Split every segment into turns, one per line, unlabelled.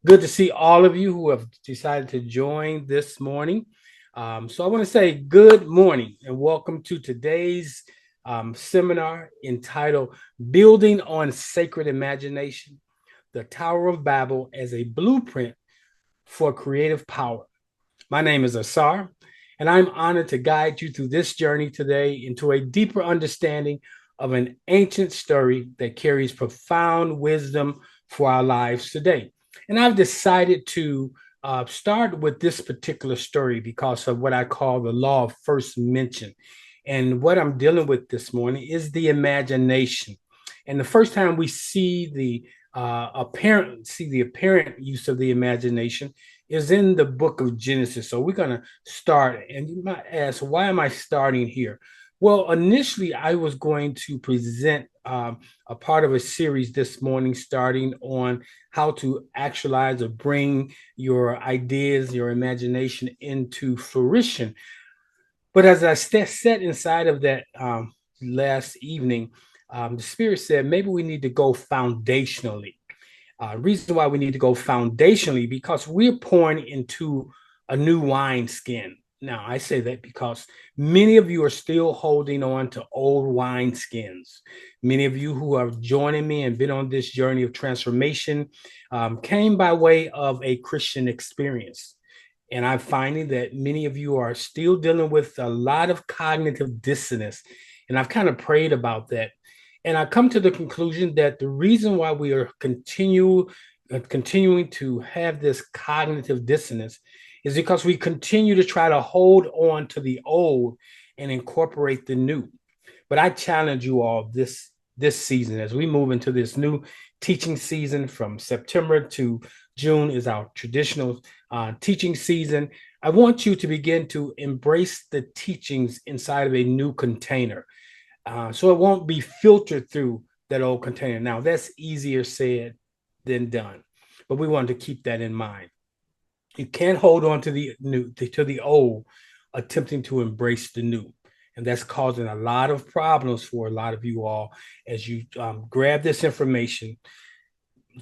Good to see all of you who have decided to join this morning. So I want to say good morning and welcome to today's seminar entitled Building on Sacred Imagination, the Tower of Babel as a Blueprint for Creative Power. My name is Asar, and I'm honored to guide you through this journey today into a deeper understanding of an ancient story that carries profound wisdom for our lives today. And I've decided to start with this particular story because of what I call the law of first mention. And what I'm dealing with this morning is the imagination. And the first time we see the apparent use of the imagination is in the book of Genesis. So we're going to start. And you might ask, why am I starting here? Well, initially, I was going to present a part of a series this morning, starting on how to actualize or bring your ideas, your imagination into fruition. But as I sat inside of that last evening, the Spirit said maybe we need to go foundationally. Reason why we need to go foundationally because we're pouring into a new wine skin. Now, I say that because many of you are still holding on to old wine skins. Many of you who are joining me and been on this journey of transformation came by way of a Christian experience. And I'm finding that many of you are still dealing with a lot of cognitive dissonance. And I've kind of prayed about that. And I come to the conclusion that the reason why we are continuing to have this cognitive dissonance is because we continue to try to hold on to the old and incorporate the new. But I challenge you all this season as we move into this new teaching season from September to June is our traditional teaching season. I want you to begin to embrace the teachings inside of a new container. So it won't be filtered through that old container. Now, that's easier said than done, but we want to keep that in mind. You can't hold on to the new, to the old, attempting to embrace the new. And that's causing a lot of problems for a lot of you all as you grab this information,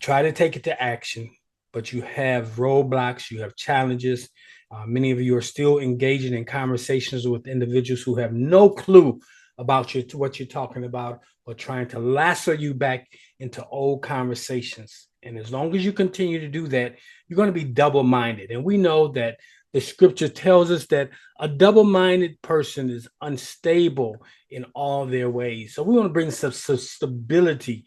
try to take it to action, but you have roadblocks, you have challenges. Many of you are still engaging in conversations with individuals who have no clue about what you're talking about or trying to lasso you back into old conversations. And as long as you continue to do that, you're going to be double-minded. And we know that the scripture tells us that a double-minded person is unstable in all their ways. So we want to bring some stability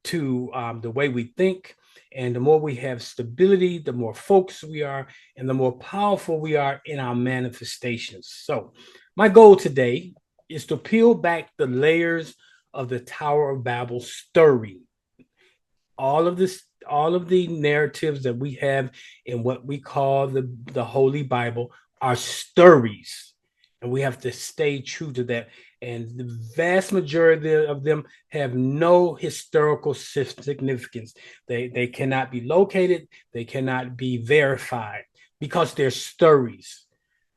to the way we think. And the more we have stability, the more focused we are, and the more powerful we are in our manifestations. So my goal today is to peel back the layers of the Tower of Babel story. All of the narratives that we have in what we call the Holy Bible are stories. And we have to stay true to that. And the vast majority of them have no historical significance. They cannot be located, they cannot be verified because they're stories.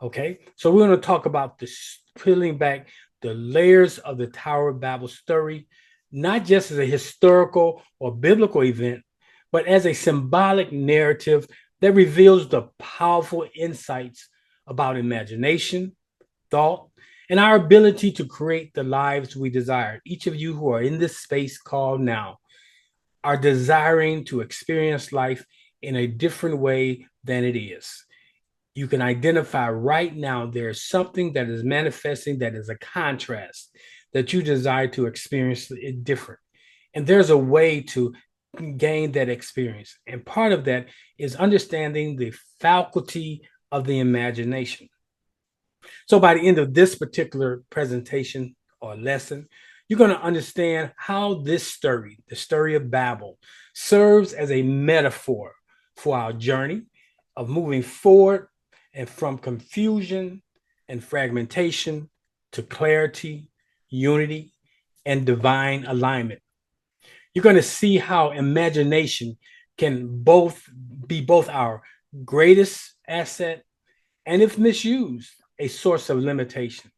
Okay, so we're going to talk about this peeling back the layers of the Tower of Babel story, not just as a historical or biblical event, but as a symbolic narrative that reveals the powerful insights about imagination, thought, and our ability to create the lives we desire. Each of you who are in this space called now are desiring to experience life in a different way than it is. You can identify right now there's something that is manifesting that is a contrast that you desire to experience it different. And there's a way to gain that experience. And part of that is understanding the faculty of the imagination. So by the end of this particular presentation or lesson, you're going to understand how this story, the story of Babel, serves as a metaphor for our journey of moving forward and from confusion and fragmentation to clarity, unity, and divine alignment. You're going to see how imagination can both our greatest asset and, if misused, a source of limitation.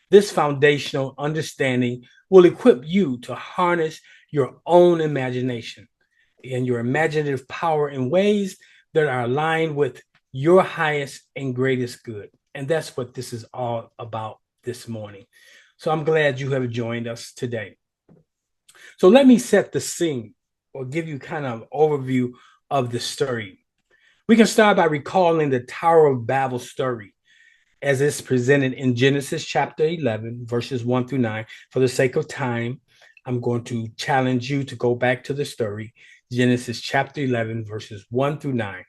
This foundational understanding will equip you to harness your own imagination and your imaginative power in ways that are aligned with your highest and greatest good. And that's what this is all about this morning. So I'm glad you have joined us today. So let me set the scene or give you kind of an overview of the story. We can start by recalling the Tower of Babel story as it's presented in Genesis chapter 11, verses 1 through 9. For the sake of time, I'm going to challenge you to go back to the story, Genesis chapter 11, verses 1 through 9.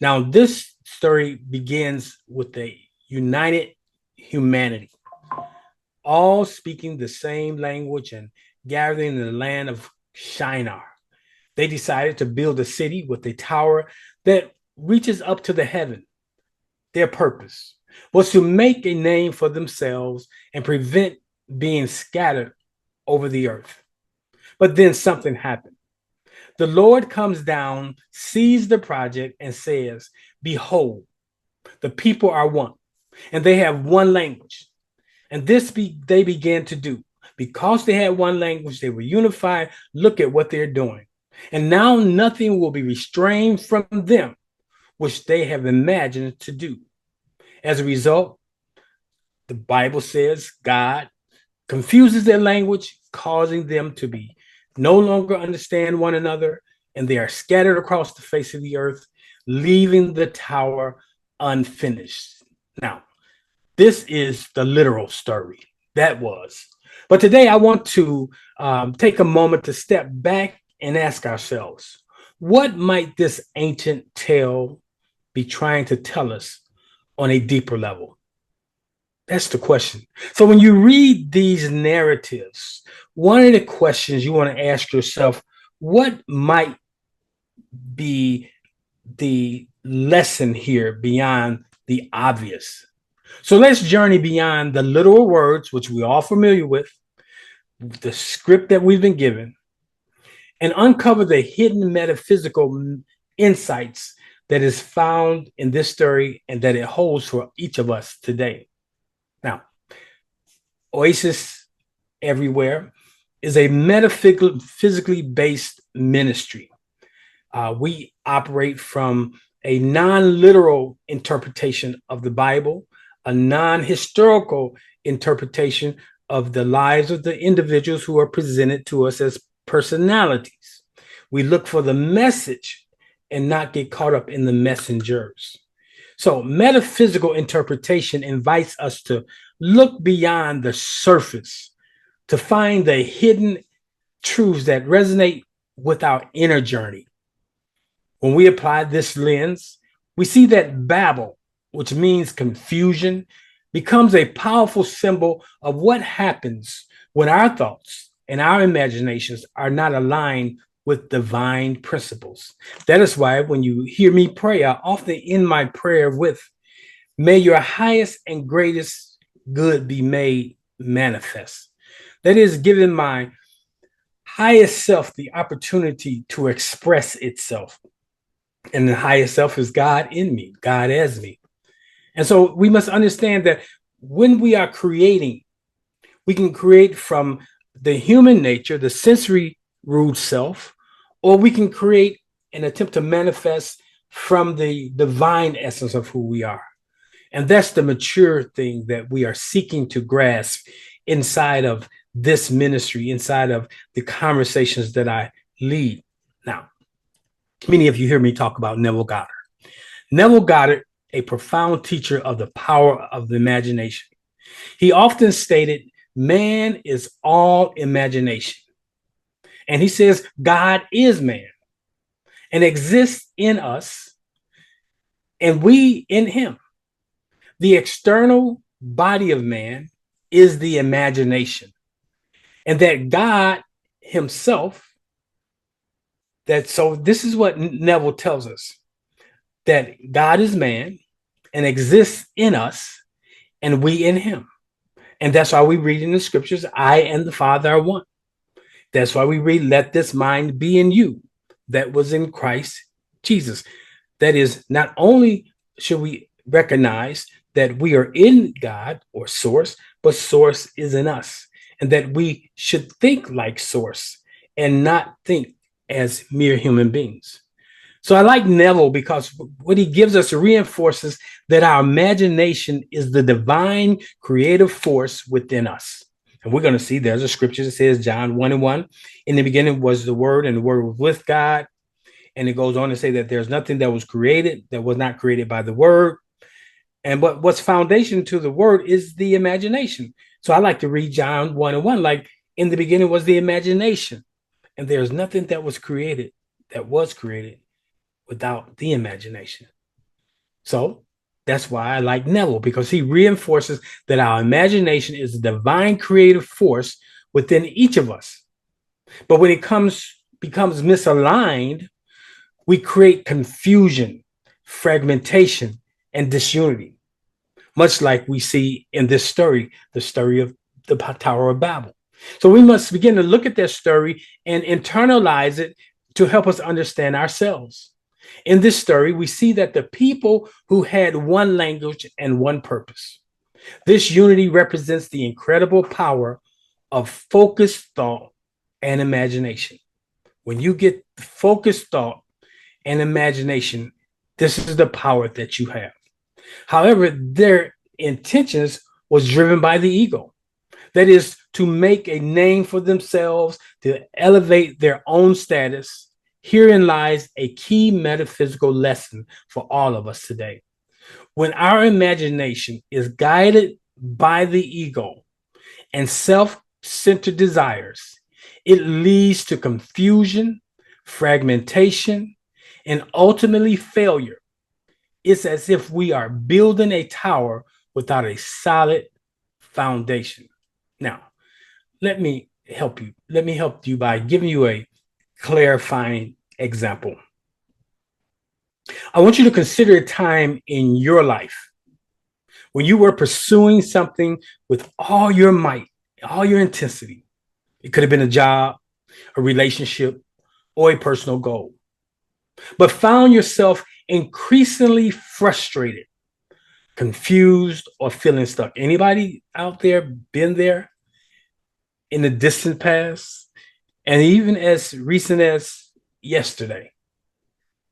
Now, this story begins with the united humanity, all speaking the same language and gathering in the land of Shinar. They decided to build a city with a tower that reaches up to the heaven. Their purpose was to make a name for themselves and prevent being scattered over the earth. But then something happened. The Lord comes down, sees the project, and says, "Behold, the people are one, and they have one language." And they began to do. Because they had one language, they were unified. Look at what they're doing. And now nothing will be restrained from them, which they have imagined to do. As a result, the Bible says God confuses their language, causing them to be no longer understand one another, and they are scattered across the face of the earth, leaving the tower unfinished. Now, this is the literal story. That was. But today I want to take a moment to step back and ask ourselves, what might this ancient tale be trying to tell us on a deeper level? That's the question. So when you read these narratives, one of the questions you want to ask yourself, what might be the lesson here beyond the obvious? So let's journey beyond the literal words, which we're all familiar with, the script that we've been given, and uncover the hidden metaphysical insights that is found in this story and that it holds for each of us today. Now, Oasis Everywhere is a metaphysically based ministry. We operate from a non-literal interpretation of the Bible, a non-historical interpretation of the lives of the individuals who are presented to us as personalities. We look for the message and not get caught up in the messengers. So metaphysical interpretation invites us to look beyond the surface to find the hidden truths that resonate with our inner journey. When we apply this lens, we see that Babel, which means confusion, becomes a powerful symbol of what happens when our thoughts and our imaginations are not aligned with divine principles. That is why when you hear me pray, I often end my prayer with, "May your highest and greatest good be made manifest." That is, giving my highest self the opportunity to express itself. And the highest self is God in me, God as me. And so we must understand that when we are creating, we can create from the human nature, the sensory rude self, or we can create and attempt to manifest from the divine essence of who we are. And that's the mature thing that we are seeking to grasp inside of this ministry, inside of the conversations that I lead. Now, many of you hear me talk about Neville Goddard. Neville Goddard, a profound teacher of the power of the imagination. He often stated, man is all imagination. And he says, God is man and exists in us, and we in him. The external body of man is the imagination, and that God himself, so this is what Neville tells us, that God is man and exists in us, and we in him. And that's why we read in the scriptures, I and the Father are one. That's why we read, let this mind be in you that was in Christ Jesus. That is, not only should we recognize that we are in God or source, but source is in us, and that we should think like source and not think as mere human beings. So I like Neville because what he gives us reinforces that our imagination is the divine creative force within us. And we're going to see there's a scripture that says, John 1:1, in the beginning was the Word, and the Word was with God. And it goes on to say that there's nothing that was created that was not created by the Word. And what's foundation to the Word is the imagination. So I like to read John 1:1, like, in the beginning was the imagination. And there's nothing that was created without the imagination. So that's why I like Neville, because he reinforces that our imagination is a divine creative force within each of us. But when it becomes misaligned, we create confusion, fragmentation, and disunity, much like we see in this story, the story of the Tower of Babel. So we must begin to look at that story and internalize it to help us understand ourselves. In this story, we see that the people who had one language and one purpose. This unity represents the incredible power of focused thought and imagination. When you get focused thought and imagination, this is the power that you have. However, their intentions was driven by the ego. That is, to make a name for themselves, to elevate their own status. Herein lies a key metaphysical lesson for all of us today. When our imagination is guided by the ego and self-centered desires, it leads to confusion, fragmentation, and ultimately failure. It's as if we are building a tower without a solid foundation. Now, let me help you. Let me help you by giving you a clarifying example. I want you to consider a time in your life when you were pursuing something with all your might, all your intensity. It could have been a job, a relationship, or a personal goal, but found yourself increasingly frustrated, confused, or feeling stuck. Anybody out there been there in the distant past? And even as recent as yesterday,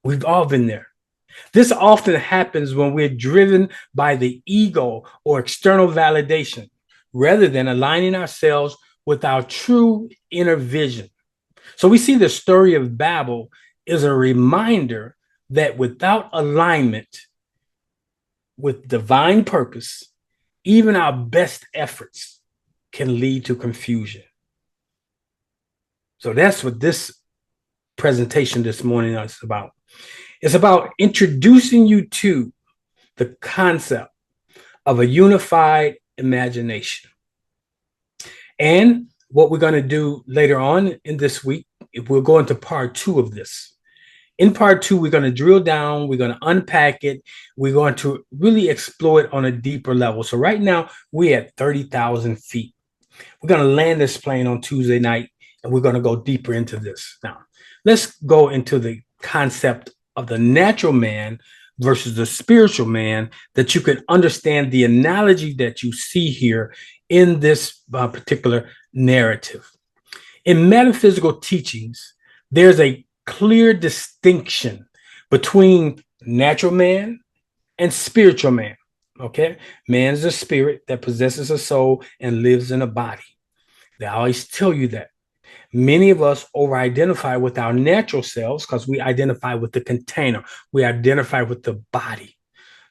we've all been there. This often happens when we're driven by the ego or external validation, rather than aligning ourselves with our true inner vision. So we see the story of Babel is a reminder that without alignment with divine purpose, even our best efforts can lead to confusion. So that's what this presentation this morning is about. It's about introducing you to the concept of a unified imagination. And what we're going to do later on in this week, we'll go into part 2 of this. In part 2, we're going to drill down, we're going to unpack it, we're going to really explore it on a deeper level. So right now, we're at 30,000 feet. We're going to land this plane on Tuesday night, and we're going to go deeper into this. Now, let's go into the concept of the natural man versus the spiritual man, that you can understand the analogy that you see here in this particular narrative. In metaphysical teachings, there's a clear distinction between natural man and spiritual man. Okay, man is a spirit that possesses a soul and lives in a body. They always tell you that. Many of us over-identify with our natural selves because we identify with the container. We identify with the body.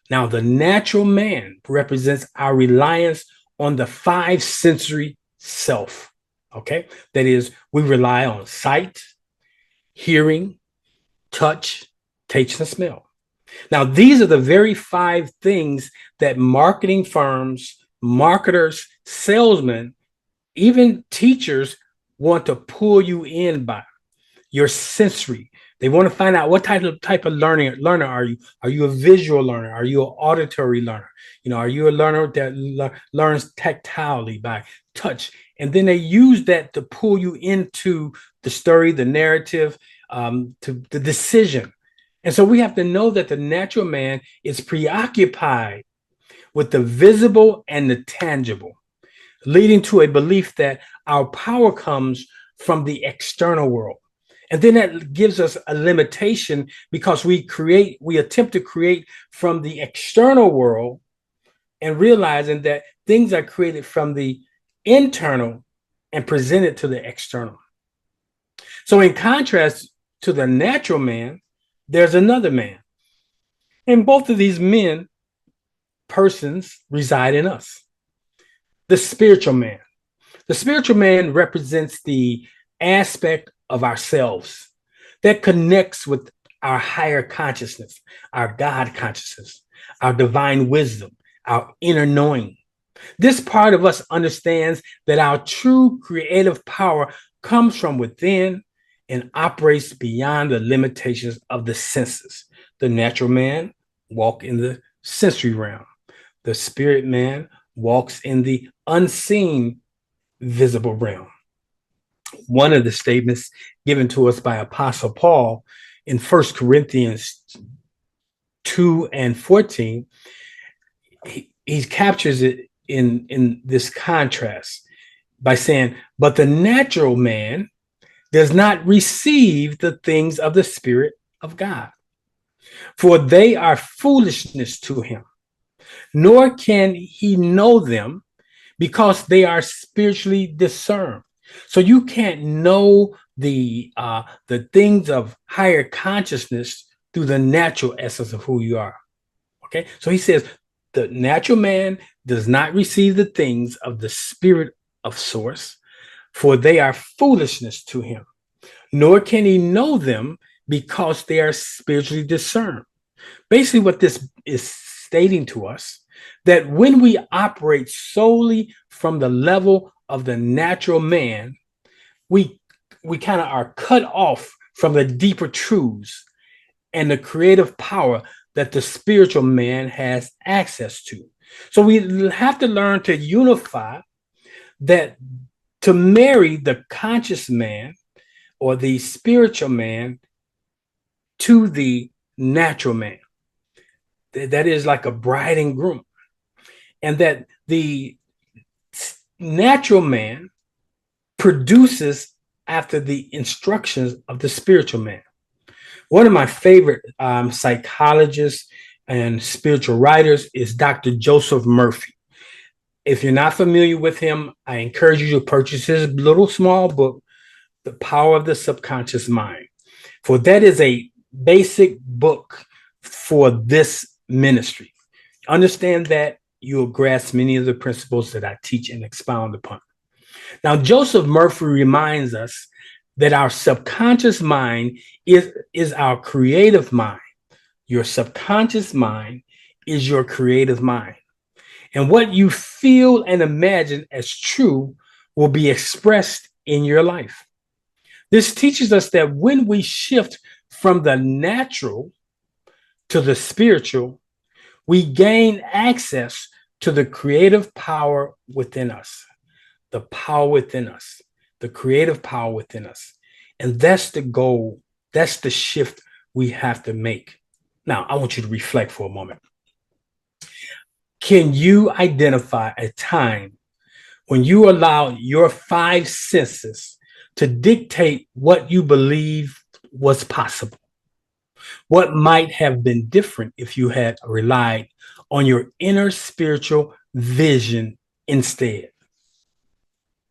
Now, the natural man represents our reliance on the 5 sensory self. Okay, that is, we rely on sight, hearing, touch, taste, and smell. Now, these are the very 5 things that marketing firms, marketers, salesmen, even teachers want to pull you in by. Your sensory. They want to find out what type of learner are you? Are you a visual learner? Are you an auditory learner? Are you a learner that learns tactilely by touch? And then they use that to pull you into the story, the narrative, to the decision. And so we have to know that the natural man is preoccupied with the visible and the tangible, leading to a belief that our power comes from the external world. And then that gives us a limitation because we attempt to create from the external world and realizing that things are created from the internal and presented to the external. So in contrast to the natural man, there's another man. And both of these persons reside in us. The spiritual man. The spiritual man represents the aspect of ourselves that connects with our higher consciousness, our God consciousness, our divine wisdom, our inner knowing. This part of us understands that our true creative power comes from within and operates beyond the limitations of the senses. The natural man walks in the sensory realm. The spirit man walks in the unseen visible realm. One of the statements given to us by Apostle Paul in 1 Corinthians 2:14, he captures it in this contrast by saying, but the natural man does not receive the things of the Spirit of God, for they are foolishness to him, nor can he know them because they are spiritually discerned. So you can't know the things of higher consciousness through the natural essence of who you are. Okay, so he says the natural man does not receive the things of the Spirit of source, for they are foolishness to him, nor can he know them because they are spiritually discerned. Basically, what this is stating to us, that when we operate solely from the level of the natural man, we kind of are cut off from the deeper truths and the creative power that the spiritual man has access to. So we have to learn to unify that, to marry the conscious man or the spiritual man to the natural man. That is like a bride and groom. And that the natural man produces after the instructions of the spiritual man. One of my favorite psychologists and spiritual writers is Dr. Joseph Murphy. If you're not familiar with him, I encourage you to purchase his little small book, The Power of the Subconscious Mind, for that is a basic book for this ministry. Understand that, you'll grasp many of the principles that I teach and expound upon. Now, Joseph Murphy reminds us that our subconscious mind is our creative mind. Your subconscious mind is your creative mind. And what you feel and imagine as true will be expressed in your life. This teaches us that when we shift from the natural to the spiritual, we gain access to the creative power within us, the power within us, the creative power within us. And that's the goal. That's the shift we have to make. Now, I want you to reflect for a moment. Can you identify a time when you allow your five senses to dictate what you believe was possible? What might have been different if you had relied on your inner spiritual vision instead?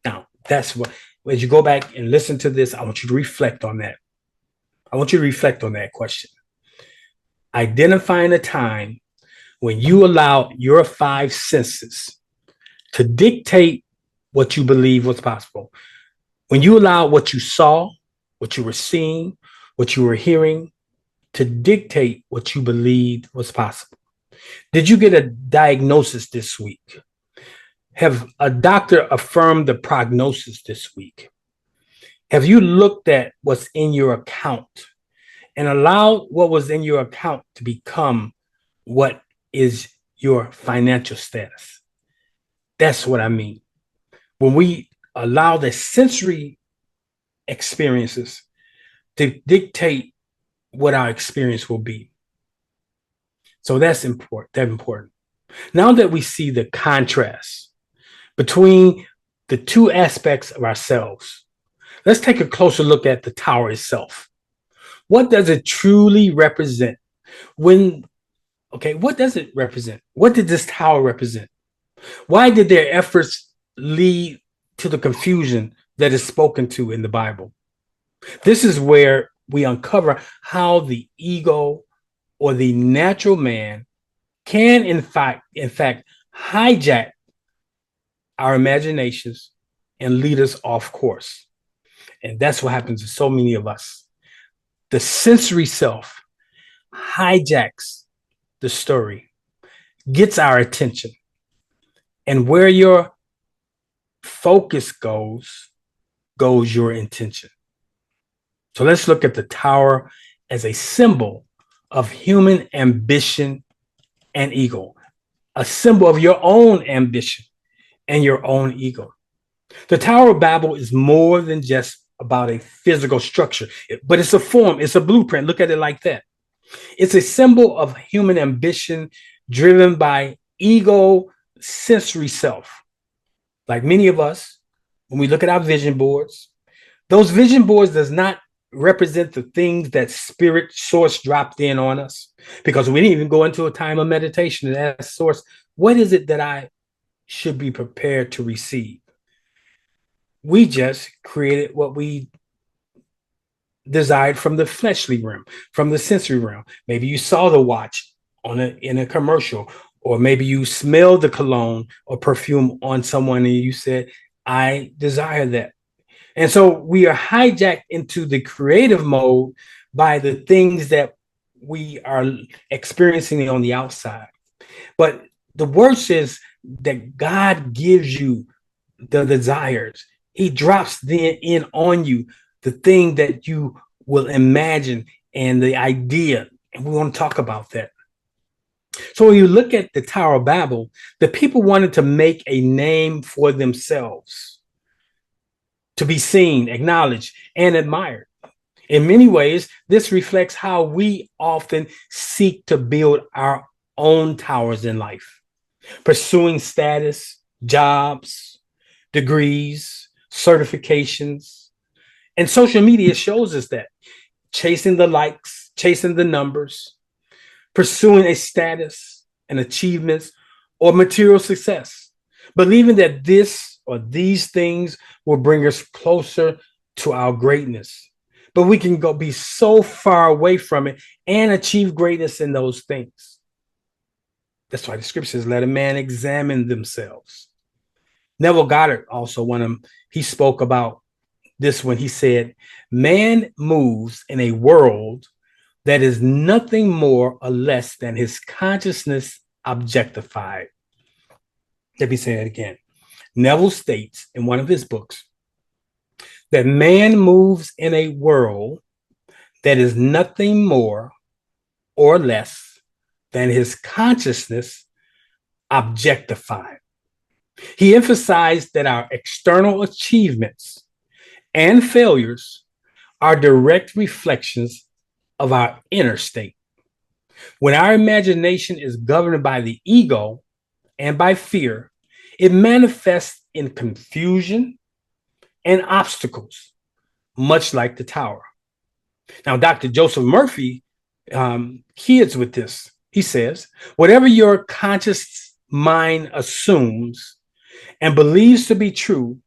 Now, that's what, as you go back and listen to this, I want you to reflect on that. I want you to reflect on that question. Identifying a time when you allow your five senses to dictate what you believe was possible. When you allow what you saw, what you were seeing, what you were hearing to dictate what you believed was possible. Did you get a diagnosis this week? Have a doctor affirmed the prognosis this week? Have you looked at what's in your account and allowed what was in your account to become what is your financial status? That's what I mean. When we allow the sensory experiences to dictate what our experience will be. So that's important. Now that we see the contrast between the two aspects of ourselves, Let's take a closer look at the tower itself. What does it truly represent? What does it represent? What did this tower represent? Why did their efforts lead to the confusion that is spoken to in the Bible? This is where we uncover how the ego or the natural man can in fact hijack our imaginations and lead us off course. And that's what happens to so many of us. The sensory self hijacks the story, gets our attention, and where your focus goes your intention. So let's look at the tower as a symbol of human ambition and ego, a symbol of your own ambition and your own ego. The Tower of Babel is more than just about a physical structure, but it's a form, it's a blueprint. Look at it like that. It's a symbol of human ambition driven by ego, sensory self. Like many of us, when we look at our vision boards, those vision boards does not represent the things that spirit source dropped in on us, because we didn't even go into a time of meditation and ask source, what is it that I should be prepared to receive? We just created what we desired from the fleshly realm, from the sensory realm. Maybe you saw the watch in a commercial, or maybe you smelled the cologne or perfume on someone and you said, I desire that. And so we are hijacked into the creative mode by the things that we are experiencing on the outside. But the word says that God gives you the desires. He drops in on you the thing that you will imagine and the idea. And we want to talk about that. So when you look at the Tower of Babel, the people wanted to make a name for themselves, to be seen, acknowledged, and admired. In many ways, this reflects how we often seek to build our own towers in life, pursuing status, jobs, degrees, certifications. And social media shows us that, chasing the likes, chasing the numbers, pursuing a status and achievements or material success, believing that this or these things will bring us closer to our greatness. But we can be so far away from it and achieve greatness in those things. That's why the scripture says, let a man examine themselves. Neville Goddard also, he spoke about this when he said, man moves in a world that is nothing more or less than his consciousness objectified. Let me say that again. Neville states in one of his books that man moves in a world that is nothing more or less than his consciousness objectified. He emphasized that our external achievements and failures are direct reflections of our inner state. When our imagination is governed by the ego and by fear, it manifests in confusion and obstacles, much like the tower. Now, Dr. Joseph Murphy kids with this. He says, whatever your conscious mind assumes and believes to be true,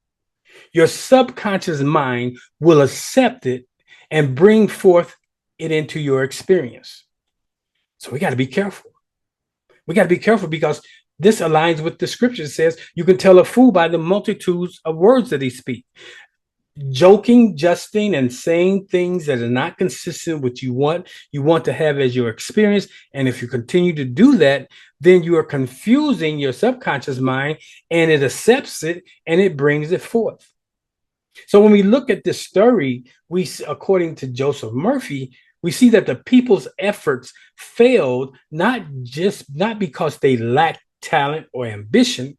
your subconscious mind will accept it and bring forth it into your experience. So we got to be careful. We got to be careful because this aligns with the scripture. It says you can tell a fool by the multitudes of words that he speaks. Joking, jesting, and saying things that are not consistent with you want to have as your experience. And if you continue to do that, then you are confusing your subconscious mind and it accepts it and it brings it forth. So when we look at this story, according to Joseph Murphy, we see that the people's efforts failed not because they lacked talent or ambition,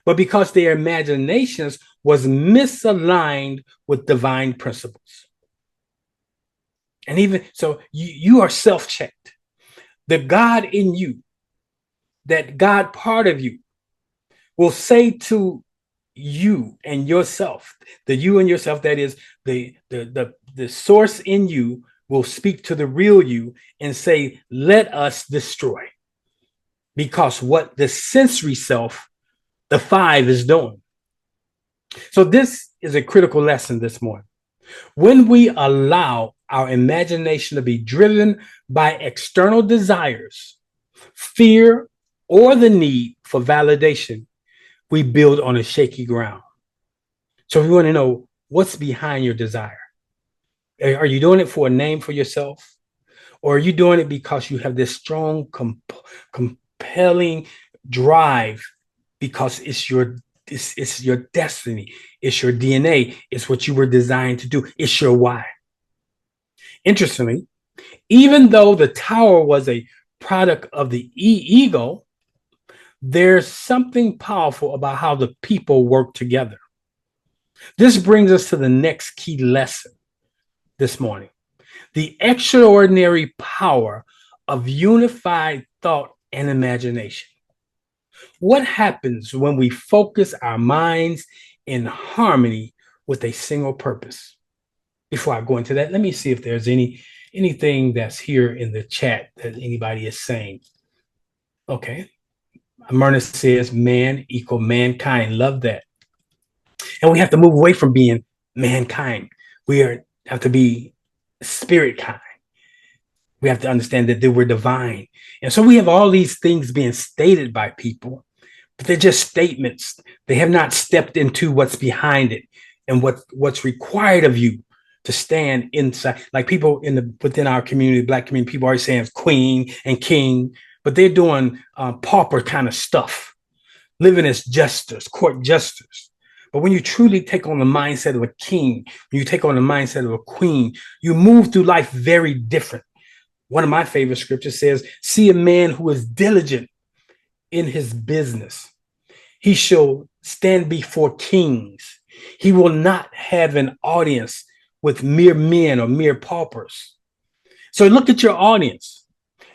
but because their imaginations was misaligned with divine principles. And even so, you are self-checked. The God in you, that God part of you, will say to you and yourself, the you and yourself, that is the source in you will speak to the real you and say, let us destroy. Because what the sensory self, the five, is doing. So this is a critical lesson this morning. When we allow our imagination to be driven by external desires, fear, or the need for validation, we build on a shaky ground. So we want to know what's behind your desire. Are you doing it for a name for yourself? Or are you doing it because you have this strong, compelling drive because it's your destiny, it's your DNA, it's what you were designed to do, it's your why. Interestingly, even though the tower was a product of the ego, there's something powerful about how the people work together. This brings us to the next key lesson this morning: the extraordinary power of unified thought and imagination. What happens when we focus our minds in harmony with a single purpose? Before I go into that, let me see if there's anything that's here in the chat that anybody is saying. Okay. Myrna says man equal mankind. Love that. And we have to move away from being mankind. Have to be spirit kind. We have to understand that we're divine. And so we have all these things being stated by people, but they're just statements. They have not stepped into what's behind it and what's required of you to stand inside. Like people within our community, Black community, people are saying queen and king, but they're doing pauper kind of stuff, living as jesters, court jesters. But when you truly take on the mindset of a king, when you take on the mindset of a queen, you move through life very different. One of my favorite scriptures says, see a man who is diligent in his business. He shall stand before kings. He will not have an audience with mere men or mere paupers. So look at your audience.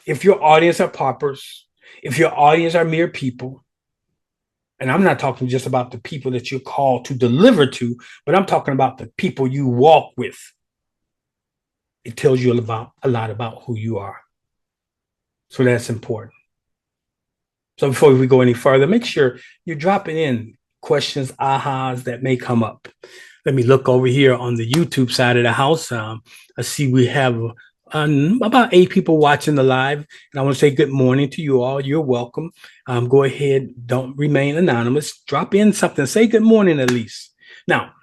If your audience are paupers, if your audience are mere people, and I'm not talking just about the people that you're called to deliver to, but I'm talking about the people you walk with. It tells you a lot about who you are. So that's important. So before we go any further, make sure you're dropping in questions, ahas that may come up. Let me look over here on the YouTube side of the house. I see we have about 8 people watching the live. And I want to say good morning to you all. You're welcome. Go ahead. Don't remain anonymous. Drop in something. Say good morning at least. Now,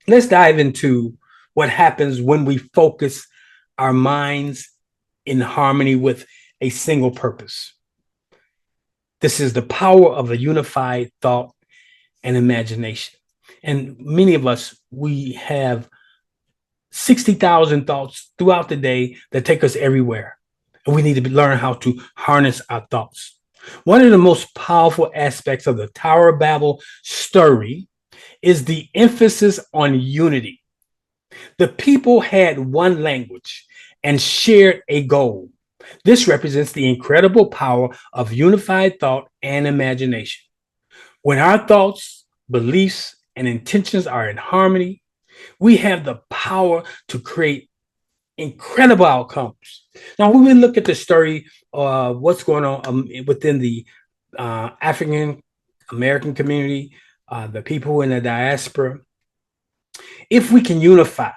let's dive into what happens when we focus our minds in harmony with a single purpose. This is the power of a unified thought and imagination. And many of us, we have 60,000 thoughts throughout the day that take us everywhere. And we need to learn how to harness our thoughts. One of the most powerful aspects of the Tower of Babel story is the emphasis on unity. The people had one language and shared a goal. This represents the incredible power of unified thought and imagination. When our thoughts, beliefs, and intentions are in harmony, we have the power to create incredible outcomes. Now, when we look at the story of what's going on within the African American community, the people in the diaspora, if we can unify.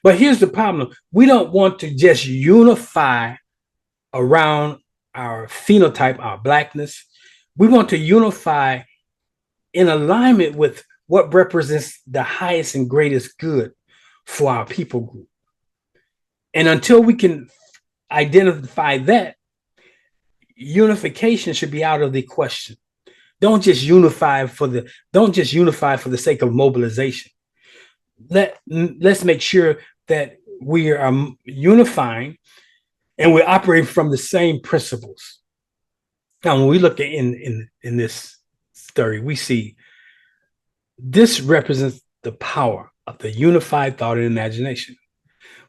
But here's the problem. We don't want to just unify around our phenotype, our Blackness. We want to unify in alignment with what represents the highest and greatest good for our people group. And until we can identify that, unification should be out of the question. Don't just unify for the sake of mobilization. Let's make sure that we are unifying and we're operating from the same principles. Now, when we look at in this story, we see this represents the power of the unified thought and imagination.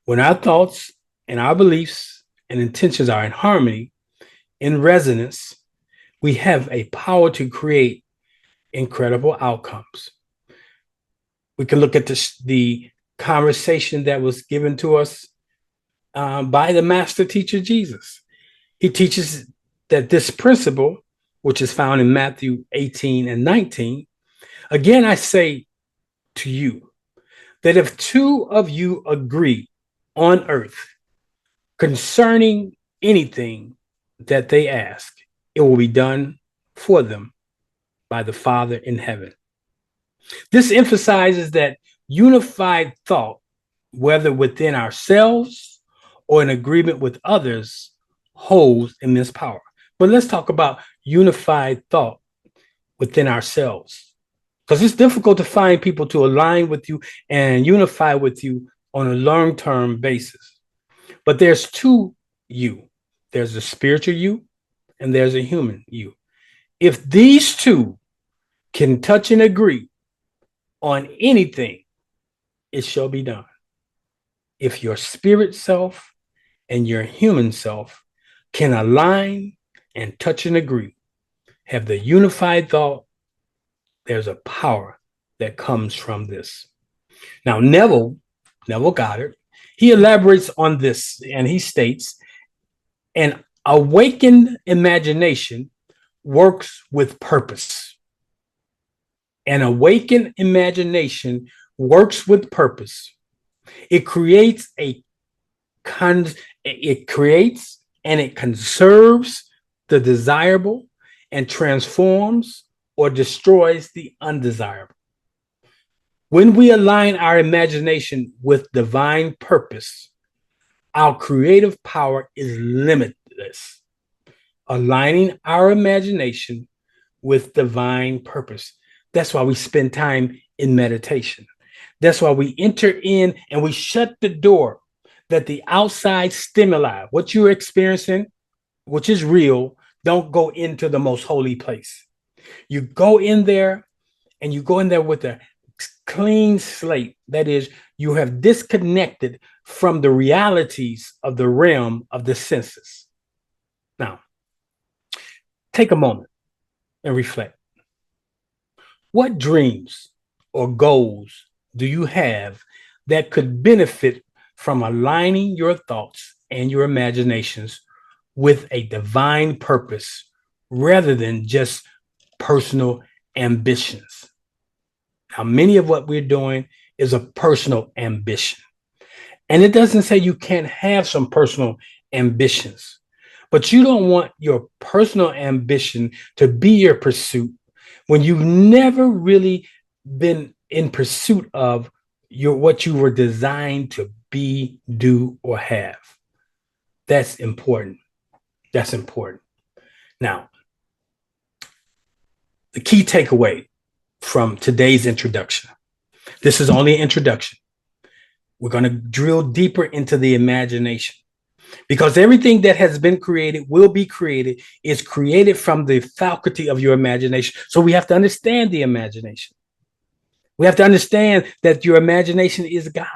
When our thoughts and our beliefs and intentions are in harmony, in resonance, we have a power to create incredible outcomes. We can look at the conversation that was given to us by the master teacher, Jesus. He teaches that this principle, which is found in Matthew 18 and 19, again, I say to you that if two of you agree on earth concerning anything that they ask, it will be done for them by the Father in heaven. This emphasizes that unified thought, whether within ourselves or in agreement with others, holds immense power. But let's talk about unified thought within ourselves, because it's difficult to find people to align with you and unify with you on a long-term basis. But there's two you. There's a spiritual you and there's a human you. If these two can touch and agree on anything, it shall be done. If your spirit self and your human self can align and touch and agree, have the unified thought, there's a power that comes from this. Now, Neville Goddard, he elaborates on this and he states, an awakened imagination works with purpose. An awakened imagination works with purpose. It creates and it conserves the desirable and transforms or destroys the undesirable. When we align our imagination with divine purpose, our creative power is limitless. Aligning our imagination with divine purpose. That's why we spend time in meditation. That's why we enter in and we shut the door that the outside stimuli, what you're experiencing, which is real, don't go into the most holy place. You go in there and you go in there with a clean slate. That is, you have disconnected from the realities of the realm of the senses. Now, take a moment and reflect. What dreams or goals do you have that could benefit from aligning your thoughts and your imaginations with a divine purpose rather than just personal ambitions? Now, many of what we're doing is a personal ambition. And it doesn't say you can't have some personal ambitions, but you don't want your personal ambition to be your pursuit when you've never really been in pursuit of what you were designed to be, do, or have. That's important. That's important. Now, the key takeaway from today's introduction. This is only an introduction. We're going to drill deeper into the imagination, because everything that has been created, will be created, is created from the faculty of your imagination. So we have to understand the imagination. We have to understand that your imagination is God.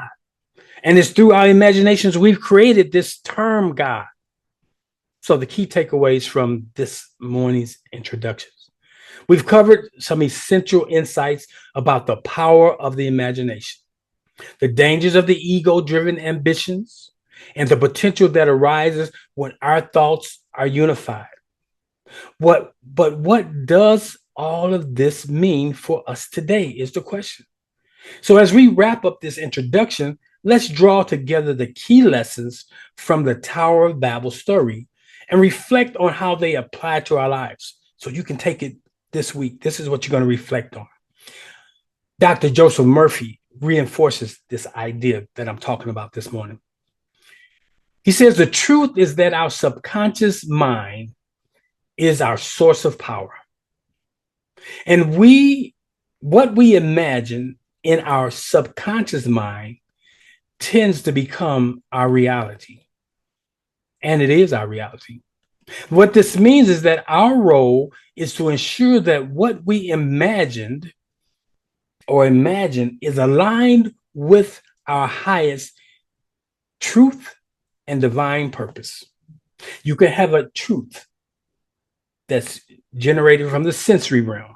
And it's through our imaginations we've created this term God. So the key takeaways from this morning's introductions. We've covered some essential insights about the power of the imagination, the dangers of the ego-driven ambitions, and the potential that arises when our thoughts are unified. But what does all of this mean for us today is the question. So as we wrap up this introduction, let's draw together the key lessons from the Tower of Babel story and reflect on how they apply to our lives. So you can take it this week. This is what you're going to reflect on. Dr. Joseph Murphy reinforces this idea that I'm talking about this morning. He says the truth is that our subconscious mind is our source of power. And what we imagine in our subconscious mind tends to become our reality. And it is our reality. What this means is that our role is to ensure that what we imagined or imagine is aligned with our highest truth and divine purpose. You can have a truth that's generated from the sensory realm.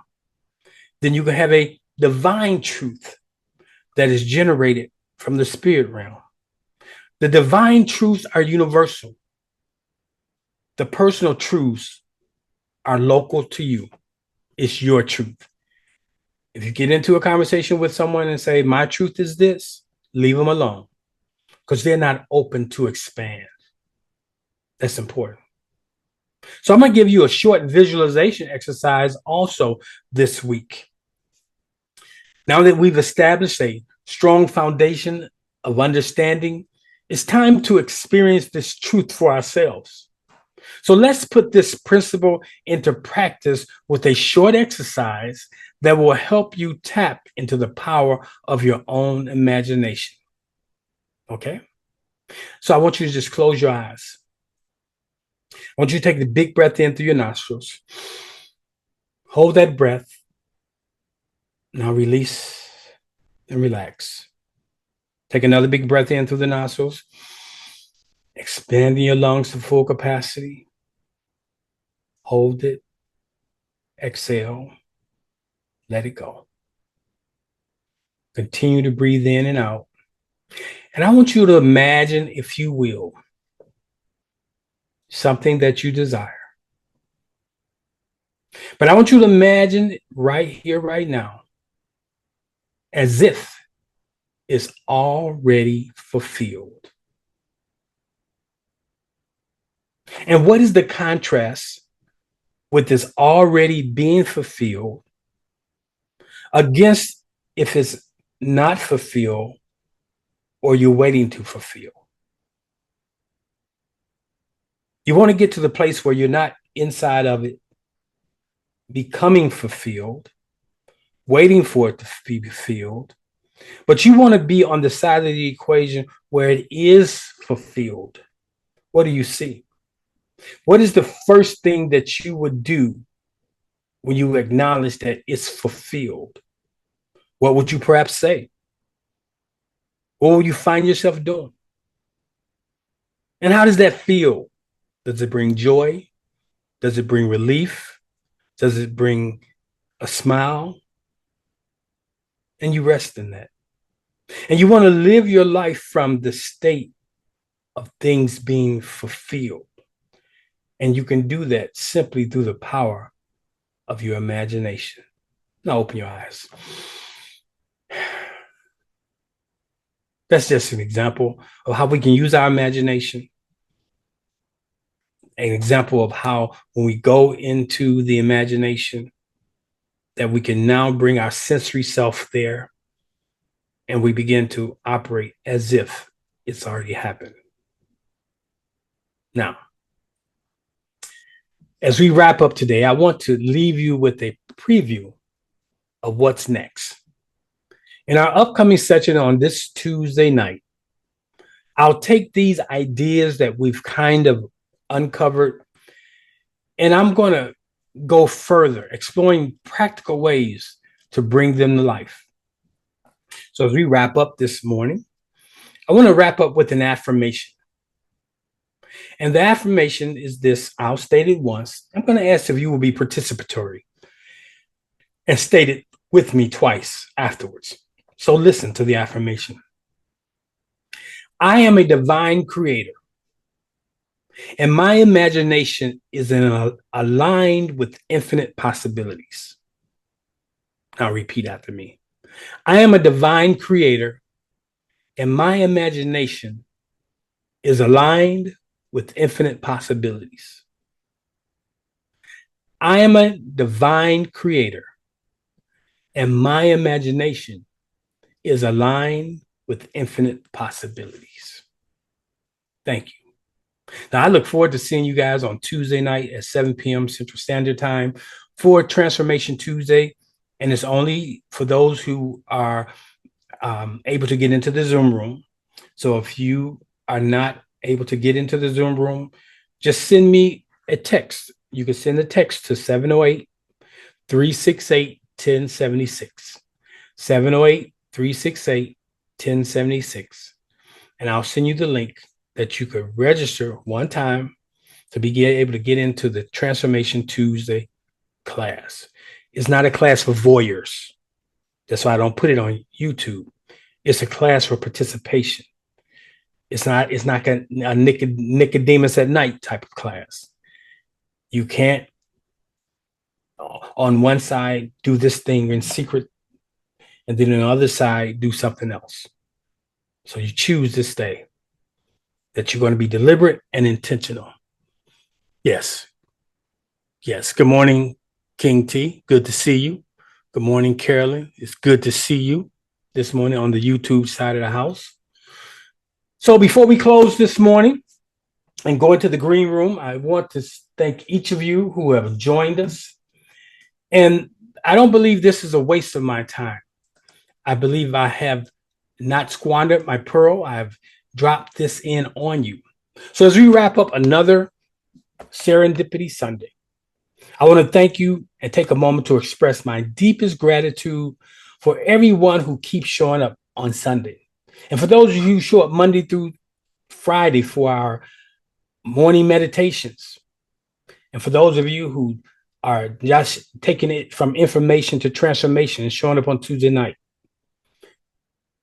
Then you can have a divine truth that is generated from the spirit realm. The divine truths are universal. The personal truths are local to you. It's your truth. If you get into a conversation with someone and say, my truth is this, leave them alone because they're not open to expand. That's important. So I'm going to give you a short visualization exercise also this week. Now that we've established a strong foundation of understanding, it's time to experience this truth for ourselves. So let's put this principle into practice with a short exercise that will help you tap into the power of your own imagination. Okay? So I want you to just close your eyes. I want you to take the big breath in through your nostrils. Hold that breath. Now release and relax. Take another big breath in through the nostrils, expanding your lungs to full capacity. Hold it. Exhale. Let it go. Continue to breathe in and out. And I want you to imagine, if you will, something that you desire. But I want you to imagine right here, right now, as if it's already fulfilled. And what is the contrast with this already being fulfilled against if it's not fulfilled or you're waiting to fulfill? You want to get to the place where you're not inside of it becoming fulfilled, waiting for it to be fulfilled, but you want to be on the side of the equation where it is fulfilled. What do you see? What is the first thing that you would do when you acknowledge that it's fulfilled? What would you perhaps say? What will you find yourself doing? And how does that feel? Does it bring joy? Does it bring relief? Does it bring a smile? And you rest in that. And you want to live your life from the state of things being fulfilled. And you can do that simply through the power of your imagination. Now open your eyes. That's just an example of how we can use our imagination. An example of how when we go into the imagination, that we can now bring our sensory self there and we begin to operate as if it's already happened. Now, as we wrap up today, I want to leave you with a preview of what's next. In our upcoming session on this Tuesday night, I'll take these ideas that we've kind of uncovered, and I'm going to go further, exploring practical ways to bring them to life. So as we wrap up this morning, I want to wrap up with an affirmation. And the affirmation is this. I'll state it once. I'm going to ask if you will be participatory and state it with me twice afterwards. So listen to the affirmation. I am a divine creator, and my imagination is aligned with infinite possibilities. Now repeat after me. I am a divine creator, and my imagination is aligned with infinite possibilities. I am a divine creator, and my imagination is aligned with infinite possibilities. Thank you. Now, I look forward to seeing you guys on Tuesday night at 7 p.m. Central Standard Time for Transformation Tuesday. And it's only for those who are able to get into the Zoom room. So if you are not able to get into the Zoom room, just send me a text. You can send a text to 708-368-1076. 708-368-1076. And I'll send you the link that you could register one time to be able to get into the Transformation Tuesday class. It's not a class for voyeurs. That's why I don't put it on YouTube. It's a class for participation. It's not a Nicodemus at night type of class. You can't on one side do this thing in secret and then on the other side do something else. So you choose this day that you're going to be deliberate and intentional. Yes. Yes. Good morning, King T. Good to see you. Good morning, Carolyn. It's good to see you this morning on the YouTube side of the house. So before we close this morning and go into the green room, I want to thank each of you who have joined us. And I don't believe this is a waste of my time. I believe I have not squandered my pearl. I've dropped this in on you. So as we wrap up another Serendipity Sunday, I want to thank you and take a moment to express my deepest gratitude for everyone who keeps showing up on Sunday. And for those of you who show up Monday through Friday for our morning meditations. And for those of you who are just taking it from information to transformation and showing up on Tuesday night,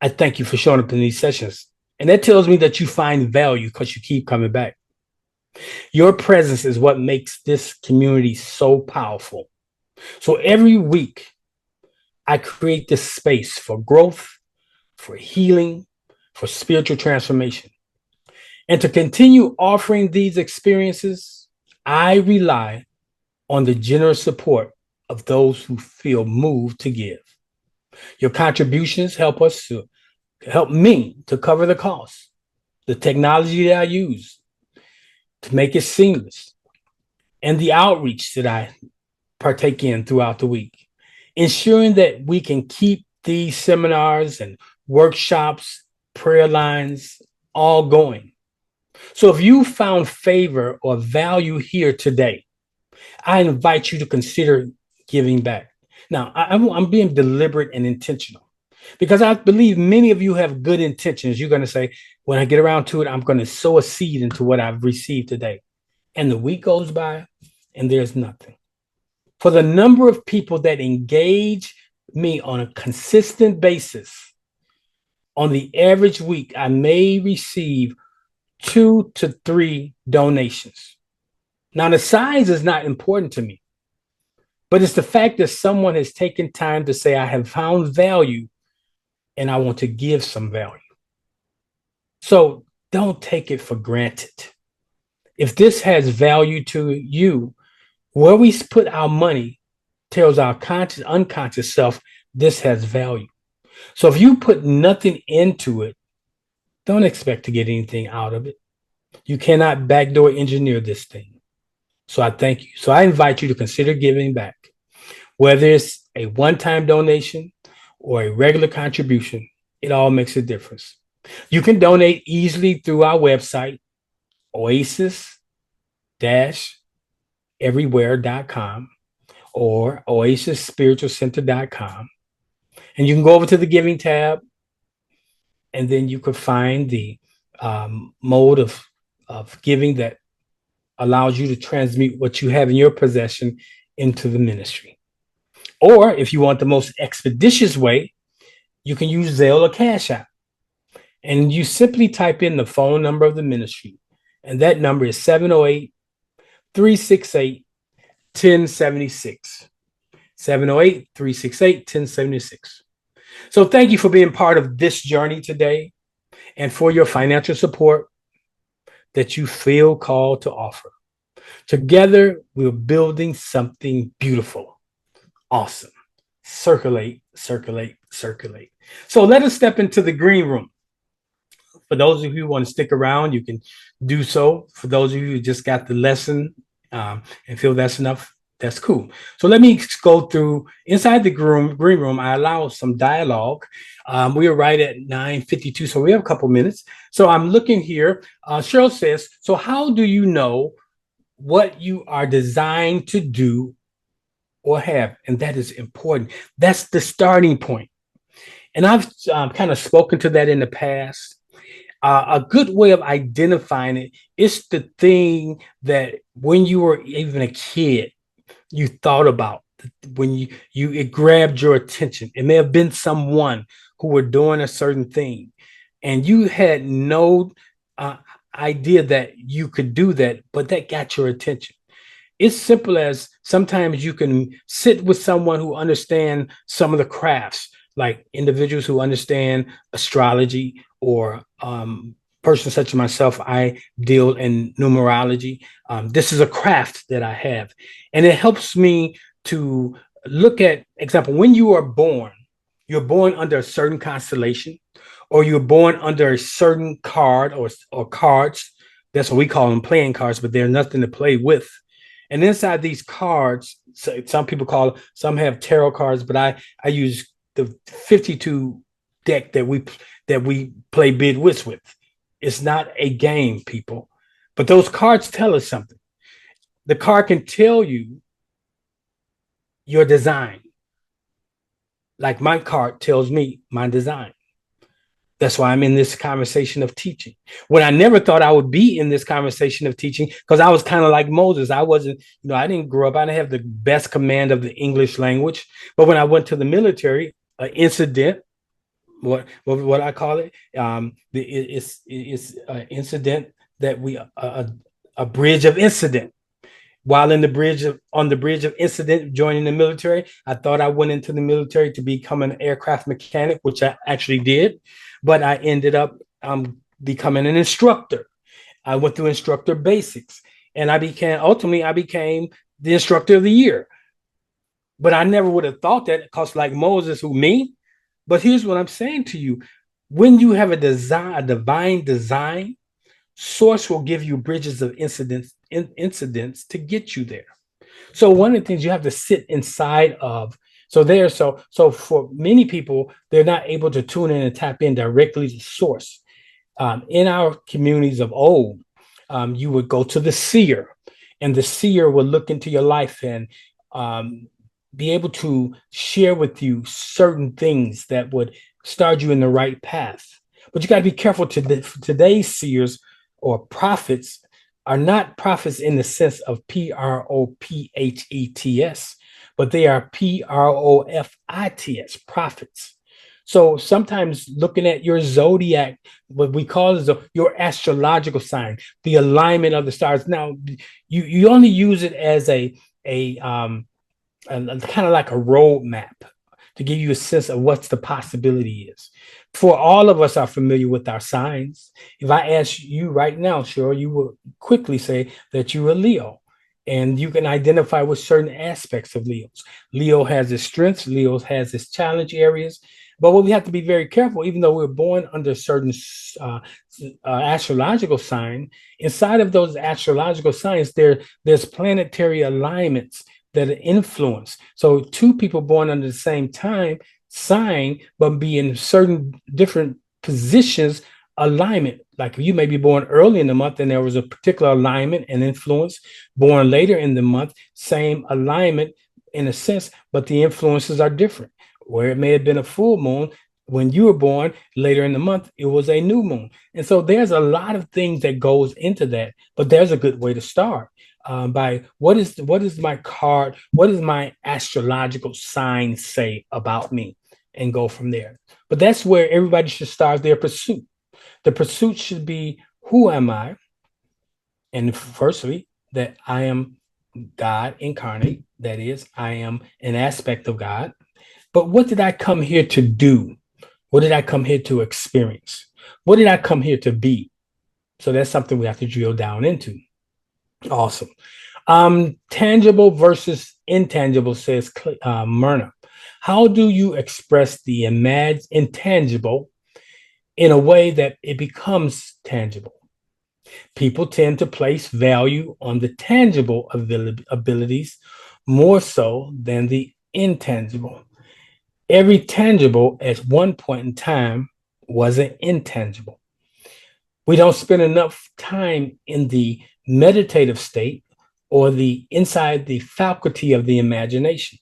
I thank you for showing up in these sessions. And that tells me that you find value because you keep coming back. Your presence is what makes this community so powerful. So every week, I create this space for growth, for healing, for spiritual transformation. And to continue offering these experiences, I rely on the generous support of those who feel moved to give. Your contributions help me to cover the costs, the technology that I use to make it seamless, and the outreach that I partake in throughout the week, ensuring that we can keep these seminars and workshops, prayer lines, all going. So if you found favor or value here today, I invite you to consider giving back. Now, I'm being deliberate and intentional because I believe many of you have good intentions. You're going to say, when I get around to it, I'm going to sow a seed into what I've received today. And the week goes by and there's nothing. For the number of people that engage me on a consistent basis, on the average week, I may receive 2 to 3 donations. Now, the size is not important to me, but it's the fact that someone has taken time to say, I have found value and I want to give some value. So don't take it for granted. If this has value to you, where we put our money tells our conscious, unconscious self, this has value. So if you put nothing into it, don't expect to get anything out of it. You cannot backdoor engineer this thing. So I thank you. So I invite you to consider giving back, whether it's a one-time donation or a regular contribution. It all makes a difference. You can donate easily through our website, oasis-everywhere.com or oasisspiritualcenter.com. And you can go over to the giving tab, and then you could find the mode of giving that allows you to transmute what you have in your possession into the ministry. Or if you want the most expeditious way, you can use Zelle or Cash App. And you simply type in the phone number of the ministry. And that number is 708-368-1076. 708-368-1076. So thank you for being part of this journey today and for your financial support that you feel called to offer. Together, we're building something beautiful, awesome. Circulate, circulate, circulate. So let us step into the green room. For those of you who want to stick around, you can do so. For those of you who just got the lesson and feel that's enough, that's cool. So let me go through inside the green room. I allow some dialogue. We are right at 9:52, so we have a couple minutes. So I'm looking here. Cheryl says, so how do you know what you are designed to do or have? And that is important. That's the starting point. And I've kind of spoken to that in the past. A good way of identifying it is the thing that when you were even a kid, you thought about when it grabbed your attention. It may have been someone who were doing a certain thing, and you had no uh, idea that you could do that, but that got your attention. It's simple as sometimes you can sit with someone who understand some of the crafts, like individuals who understand astrology, or persons such as myself. I deal in numerology. This is a craft that I have, and it helps me to look at example. When you are born, you're born under a certain constellation, or you're born under a certain card, or cards. That's what we call them, playing cards, but they're nothing to play with. And inside these cards, so some people call, some have tarot cards, but I use the 52 deck that we play bid whist with. It's not a game, people, but those cards tell us something. The card can tell you your design, like my card tells me my design. That's why I'm in this conversation of teaching. When I never thought I would be in this conversation of teaching, because I was kind of like Moses. I wasn't, I didn't grow up, I didn't have the best command of the English language. But when I went to the military, an incident, what I call it, it's an incident that a bridge of incident. While on the bridge of incident, joining the military, I thought I went into the military to become an aircraft mechanic, which I actually did, but I ended up becoming an instructor. I went through instructor basics, and ultimately I became the instructor of the year. But I never would have thought that, because like Moses, who me. But here's what I'm saying to you: when you have a divine design, source will give you bridges of incidents to get you there. So one of the things you have to sit inside of. So for many people, they're not able to tune in and tap in directly to source. In our communities of old, you would go to the seer, and the seer would look into your life and be able to share with you certain things that would start you in the right path. But you got to be careful. Today's seers or prophets are not prophets in the sense of prophets, but they are profits, prophets. So sometimes looking at your zodiac, what we call is your astrological sign, the alignment of the stars. Now, you only use it as a kind of like a roadmap to give you a sense of what the possibility is. For all of us are familiar with our signs. If I ask you right now, sure, you will quickly say that you're a Leo, and you can identify with certain aspects of Leos. Leo has its strengths, Leo has its challenge areas. But what we have to be very careful, even though we're born under certain astrological sign, inside of those astrological signs, there's planetary alignments that influence. So two people born under the same sign, but be in certain different positions, alignment. Like you may be born early in the month and there was a particular alignment and influence. Born later in the month, same alignment in a sense, but the influences are different. Where it may have been a full moon, when you were born later in the month, it was a new moon. And so there's a lot of things that goes into that, but there's a good way to start. By what is my card, what does my astrological sign say about me, and go from there. But that's where everybody should start their pursuit. The pursuit should be, who am I? And firstly, that I am God incarnate. That is, I am an aspect of God. But what did I come here to do? What did I come here to experience? What did I come here to be? So that's something we have to drill down into. Awesome. Tangible versus intangible, says Myrna. How do you express the intangible in a way that it becomes tangible? People tend to place value on the tangible abilities more so than the intangible. Every tangible at one point in time was an intangible. We don't spend enough time in the meditative state or inside the faculty of the imagination.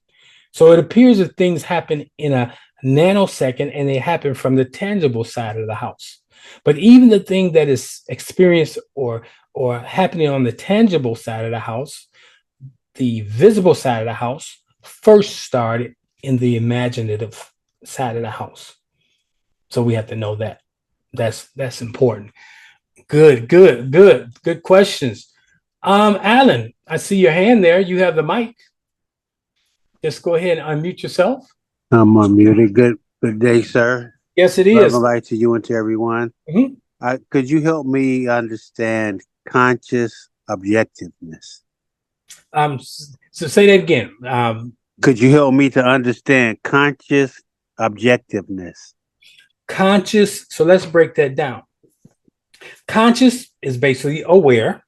So it appears that things happen in a nanosecond and they happen from the tangible side of the house. But even the thing that is experienced or happening on the tangible side of the house, the visible side of the house, first started in the imaginative side of the house. So we have to know that. That's important. Good questions. Alan, I see your hand there. You have the mic. Just go ahead and unmute yourself.
I'm unmuted. Good day, sir.
Yes, it
Love
is.
and light to you and to everyone.
Mhm.
Could you help me understand conscious objectiveness?
So say that again.
Could you help me to understand conscious objectiveness?
Conscious. So let's break that down. Conscious is basically aware.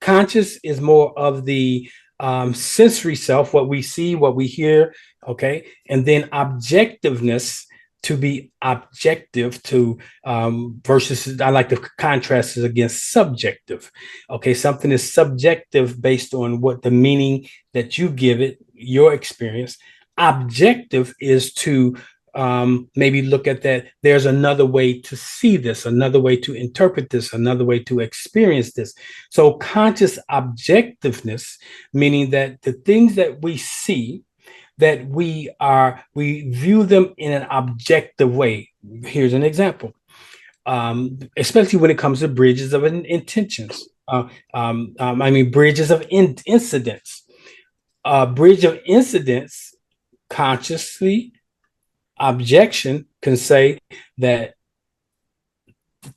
Conscious is more of the sensory self, what we see, what we hear. Okay. And then objectiveness, to be objective, to versus, I like to contrast it against subjective. Okay. Something is subjective based on what the meaning that you give it, your experience. Objective is to maybe look at that. There's another way to see this, another way to interpret this, another way to experience this. So conscious objectiveness, meaning that the things that we see, that we view them in an objective way. Here's an example, especially when it comes to bridges of intentions. Bridges of incidents. Bridge of incidents, consciously objection can say that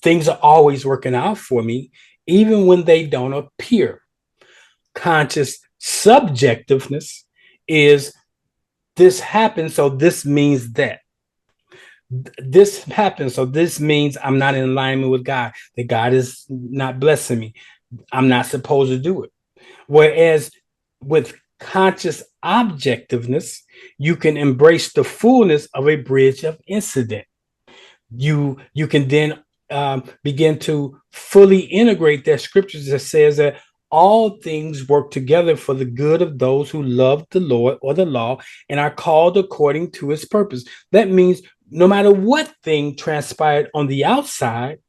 things are always working out for me, even when they don't appear. Conscious subjectiveness is this happens, so this means that. This happens, so this means I'm not in alignment with God, that God is not blessing me. I'm not supposed to do it. Whereas with conscious objectiveness, you can embrace the fullness of a bridge of incident. You can then begin to fully integrate that scriptures that says that all things work together for the good of those who love the Lord or the law and are called according to his purpose. That means no matter what thing transpired on the outside,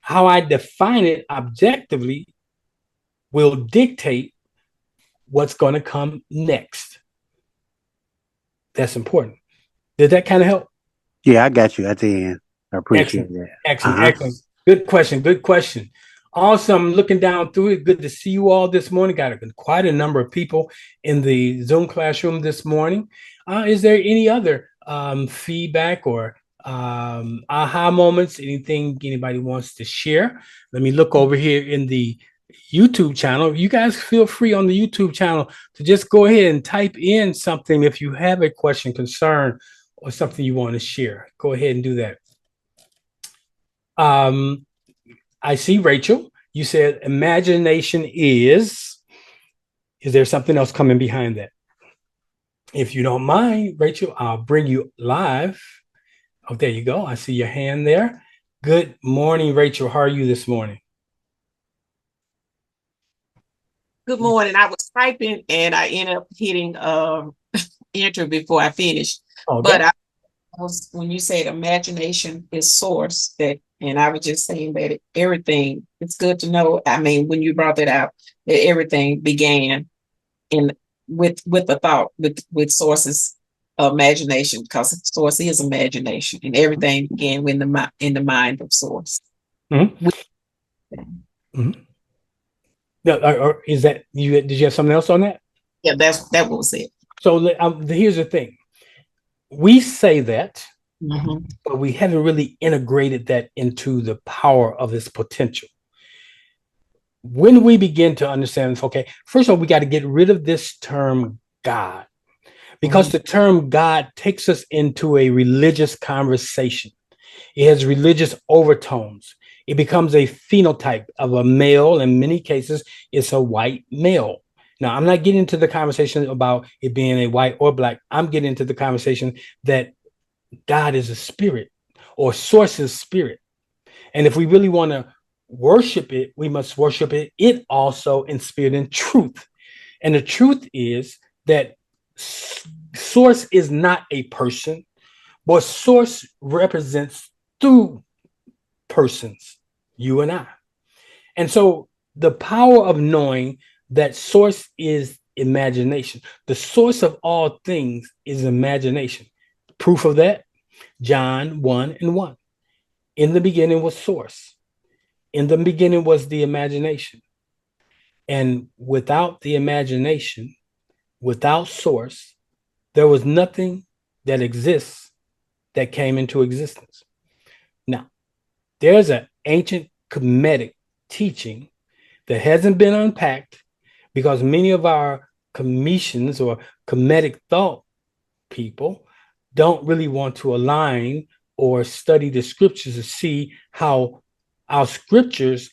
how I define it objectively will dictate what's going to come next. That's important. Did that kind of help?
Yeah, I got you at the end. I appreciate
Excellent.
that.
Excellent. Good question. Good question. Awesome. Looking down through it. Good to see you all this morning. Got quite a number of people in the Zoom classroom this morning. Is there any other feedback or aha moments? Anything anybody wants to share? Let me look over here in the YouTube channel. You guys feel free on the YouTube channel to just go ahead and type in something if you have a question, concern, or something you want to share. Go ahead and do that. I see Rachel. You said imagination is. Is there something else coming behind that? If you don't mind, Rachel, I'll bring you live. Oh, there you go. I see your hand there. Good morning, Rachel. How are you this morning?
Good morning. I was typing and I ended up hitting enter before I finished.
Okay.
But when you said imagination is source, and I was just saying that everything, it's good to know. I mean, when you brought that out, that everything began with the thought, with sources of imagination, because source is imagination, and everything began in the mind of source.
Mm-hmm. Mm-hmm. Or is that you? Did you have something else on that?
Yeah, that was it.
So here's the thing. We say that, but we haven't really integrated that into the power of its potential. When we begin to understand, okay, first of all, we got to get rid of this term God, because the term God takes us into a religious conversation. It has religious overtones. It becomes a phenotype of a male. In many cases, it's a white male. Now, I'm not getting into the conversation about it being a white or black. I'm getting into the conversation that God is a spirit, or source is spirit. And if we really want to worship it, we must worship it also in spirit and truth. And the truth is that source is not a person, but source represents two persons, you and I. And so the power of knowing that source is imagination. The source of all things is imagination. Proof of that, John 1:1. In the beginning was source. In the beginning was the imagination. And without the imagination, without source, there was nothing that exists that came into existence. Now, there's an ancient Kemetic teaching that hasn't been unpacked because many of our Cometians or Kemetic thought people don't really want to align or study the scriptures to see how our scriptures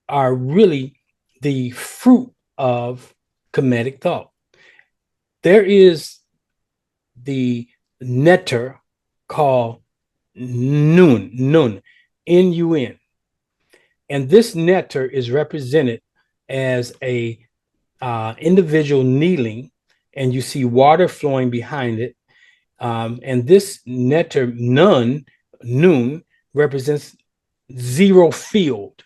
are really the fruit of Kemetic thought. There is the netter called nun, N-U-N. And this netter is represented as a individual kneeling, and you see water flowing behind it. And this netter, nun, represents zero field.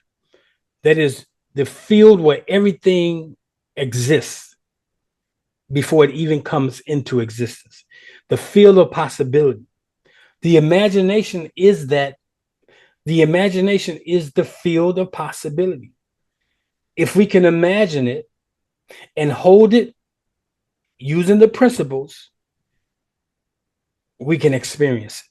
That is the field where everything exists before it even comes into existence. The field of possibility. The imagination is that. The imagination is the field of possibility. If we can imagine it and hold it using the principles, we can experience it.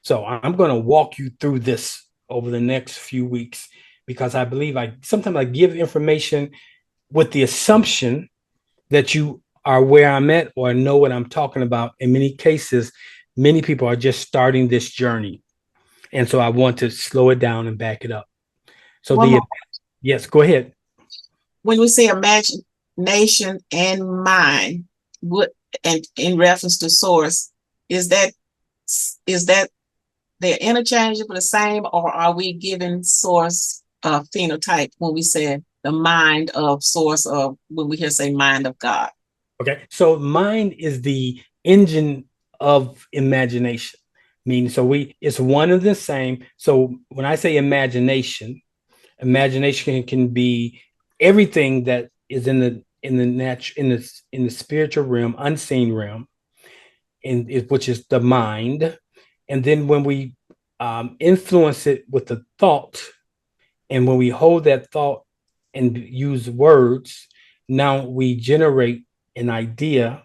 So I'm going to walk you through this over the next few weeks because I believe sometimes I give information with the assumption that you are where I'm at or know what I'm talking about. In many cases, many people are just starting this journey. And so I want to slow it down and back it up. So yes, go ahead.
When we say imagination and mind, what and in reference to source, is that they're interchangeable, the same, or are we giving source a phenotype when we say the mind of source, of when we hear say mind of God?
Okay, so mind is the engine of imagination. Meaning, so it's one and the same. So when I say imagination can be everything that is in the spiritual realm, unseen realm, which is the mind. And then when we influence it with the thought, and when we hold that thought and use words, now we generate an idea.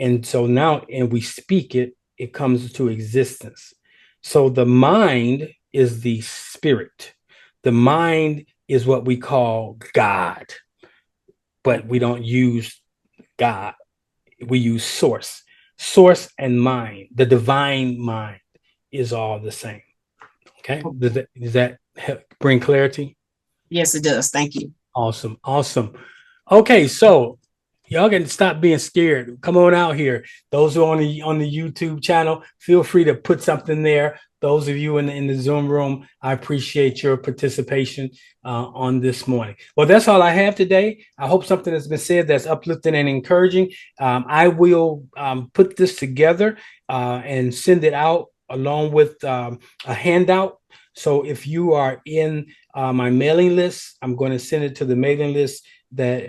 And so now, and we speak it, it comes to existence. So the mind is the spirit. The mind is what we call God, but we don't use God. We use source. Source and mind, the divine mind, is all the same. Okay, does that bring clarity?
Yes, it does. Thank you.
Awesome. Okay, so y'all can stop being scared. Come on out here. Those who are on the YouTube channel, feel free to put something there. Those of you in the Zoom room, I appreciate your participation on this morning. Well, that's all I have today. I hope something has been said that's uplifting and encouraging. I will put this together and send it out along with a handout. So if you are in my mailing list, I'm going to send it to the mailing list that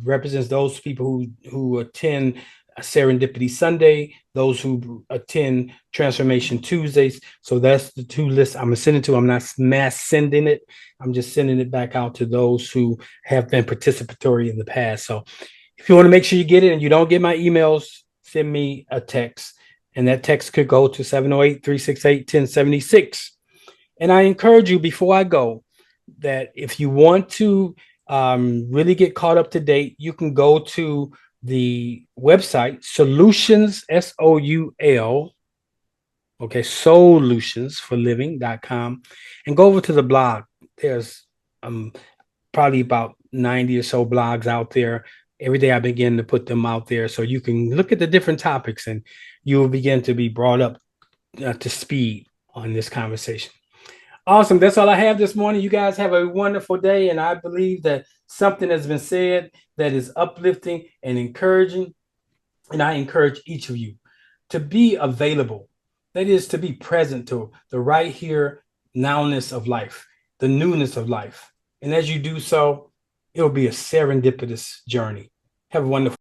represents those people who attend Serendipity Sunday, those who attend Transformation Tuesdays. So that's the two lists I'm going to send it to. I'm not mass sending it. I'm just sending it back out to those who have been participatory in the past. So if you want to make sure you get it and you don't get my emails, send me a text. And that text could go to 708-368-1076. And I encourage you before I go that if you want to really get caught up to date, you can go to the website solutions, SOUL, solutionsforliving.com, and go over to the blog. There's probably about 90 or so blogs out there. Every day I begin to put them out there so you can look at the different topics and you will begin to be brought up to speed on this conversation. Awesome. That's all I have this morning. You guys have a wonderful day. And I believe that something has been said that is uplifting and encouraging. And I encourage each of you to be available. That is to be present to the right here nowness of life, the newness of life. And as you do so, it'll be a serendipitous journey. Have a wonderful